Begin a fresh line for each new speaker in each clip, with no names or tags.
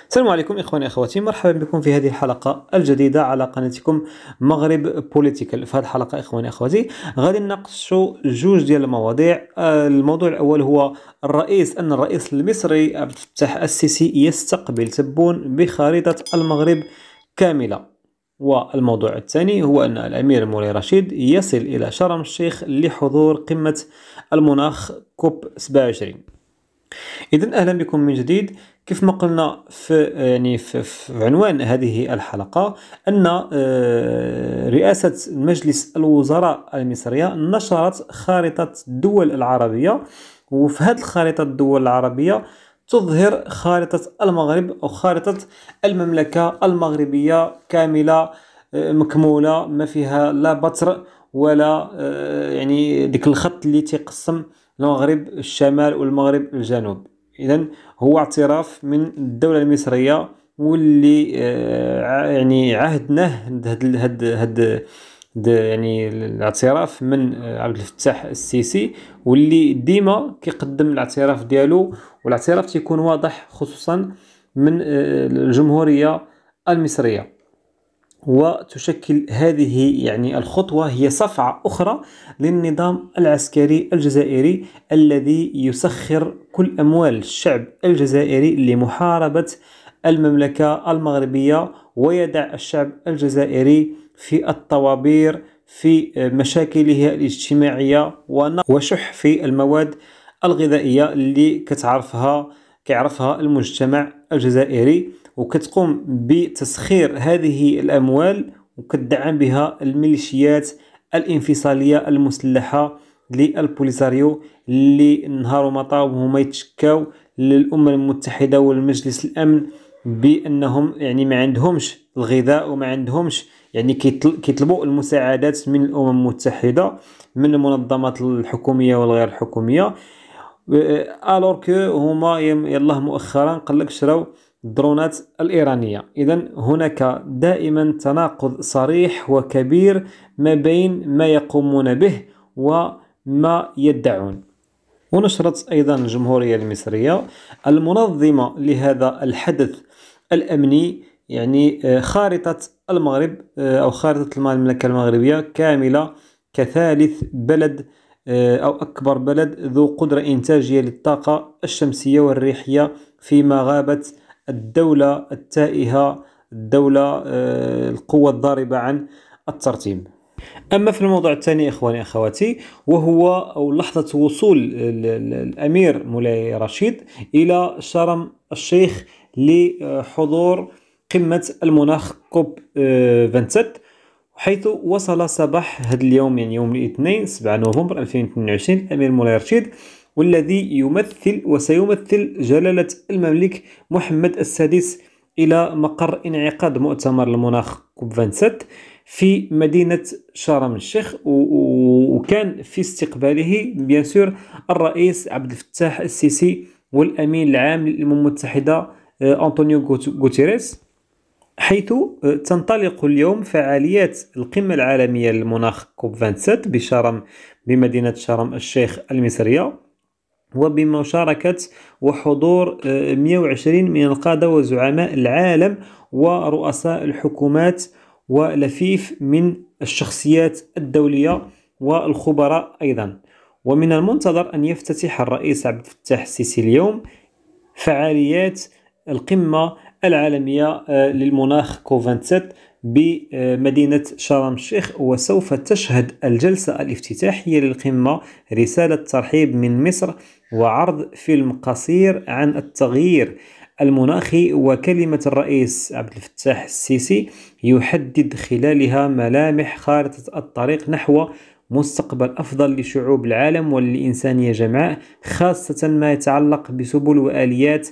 السلام عليكم إخواني أخواتي، مرحبا بكم في هذه الحلقة الجديدة على قناتكم مغرب بوليتيكال. في هذه الحلقة إخواني أخواتي غادي نناقشوا جوج ديال المواضيع. الموضوع الأول هو أن الرئيس المصري عبد الفتاح السيسي يستقبل تبون بخريطة المغرب كاملة، والموضوع الثاني هو أن الأمير مولاي رشيد يصل إلى شرم الشيخ لحضور قمة المناخ كوب 27. إذا أهلا بكم من جديد. كيف ما قلنا في عنوان هذه الحلقة أن رئاسة مجلس الوزراء المصرية نشرت خارطة الدول العربية، وفي هذه الخارطة الدول العربية تظهر خارطة المغرب أو خارطة المملكة المغربية كاملة مكمولة، ما فيها لا بطر ولا ديك الخط اللي تيقسم المغرب الشمال والمغرب الجنوب. إذا هو اعتراف من الدولة المصرية، واللي عهدناه الاعتراف من عبد الفتاح السيسي، واللي ديما كيقدم الاعتراف ديالو، والاعتراف تيكون واضح خصوصا من الجمهورية المصرية. وتشكل هذه الخطوة هي صفعة أخرى للنظام العسكري الجزائري الذي يسخر كل أموال الشعب الجزائري لمحاربة المملكة المغربية، ويدع الشعب الجزائري في الطوابير في مشاكله الاجتماعية وشح في المواد الغذائية اللي كيعرفها المجتمع الجزائري، وكتقوم بتسخير هذه الأموال وكتدعم بها الميليشيات الانفصالية المسلحة للبوليساريو، اللي نهار ما طاب هما يتشكاو للأمم المتحدة والمجلس الأمن بأنهم ما عندهمش الغذاء وما عندهمش كيطلبوا المساعدات من الأمم المتحدة، من المنظمات الحكومية والغير الحكومية. الوغ كو هما يلاه مؤخرا قالك شراو الدرونات الإيرانية. إذا هناك دائما تناقض صريح وكبير ما بين ما يقومون به وما يدعون. ونشرت أيضا الجمهورية المصرية المنظمة لهذا الحدث الأمني خارطة المغرب أو خارطة المملكة المغربية كاملة كثالث بلد أو أكبر بلد ذو قدرة إنتاجية للطاقة الشمسية والريحية، فيما غابت الدولة التائهة، الدولة القوة الضاربة عن الترتيب. أما في الموضوع الثاني إخواني أخواتي، وهو أو لحظة وصول الأمير مولاي رشيد إلى شرم الشيخ لحضور قمة المناخ كوب 27، حيث وصل صباح هذا اليوم يوم الاثنين 7 نوفمبر 2022 الأمير مولاي رشيد، والذي يمثل وسيمثل جلالة الملك محمد السادس إلى مقر انعقاد مؤتمر المناخ كوب 27 في مدينة شرم الشيخ. وكان في استقباله بيان سور الرئيس عبد الفتاح السيسي والأمين العام للأمم المتحدة أنطونيو غوتيريس، حيث تنطلق اليوم فعاليات القمة العالمية للمناخ كوب 27 بشرم بمدينة شرم الشيخ المصرية، وبمشاركة وحضور 120 من القادة وزعماء العالم ورؤساء الحكومات ولفيف من الشخصيات الدولية والخبراء أيضا. ومن المنتظر أن يفتتح الرئيس عبد الفتاح السيسي اليوم فعاليات القمة العالمية للمناخ كوب 27 بمدينة شرم الشيخ، وسوف تشهد الجلسة الافتتاحية للقمة رسالة ترحيب من مصر وعرض فيلم قصير عن التغيير المناخي، وكلمة الرئيس عبد الفتاح السيسي يحدد خلالها ملامح خارطة الطريق نحو مستقبل أفضل لشعوب العالم وللإنسانية جمعاء، خاصة ما يتعلق بسبل وآليات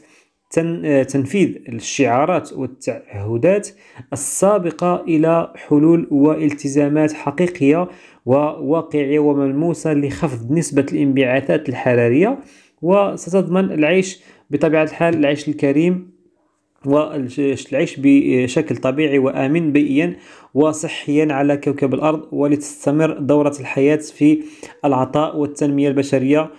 تنفيذ الشعارات والتعهدات السابقة إلى حلول والتزامات حقيقية وواقعية وملموسة لخفض نسبة الانبعاثات الحرارية، وستضمن العيش بطبيعة الحال العيش الكريم والعيش بشكل طبيعي وآمن بيئيا وصحيا على كوكب الأرض، ولتستمر دورة الحياة في العطاء والتنمية البشرية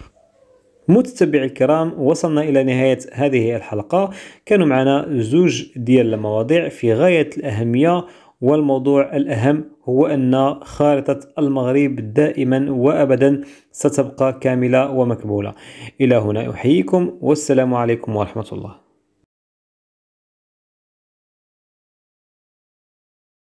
متتبعي الكرام، وصلنا إلى نهاية هذه الحلقة. كانوا معنا زوج ديال المواضيع في غاية الأهمية، والموضوع الأهم هو أن خارطة المغرب دائما وأبدا ستبقى كاملة ومكمولة. إلى هنا أحييكم، والسلام عليكم ورحمة الله.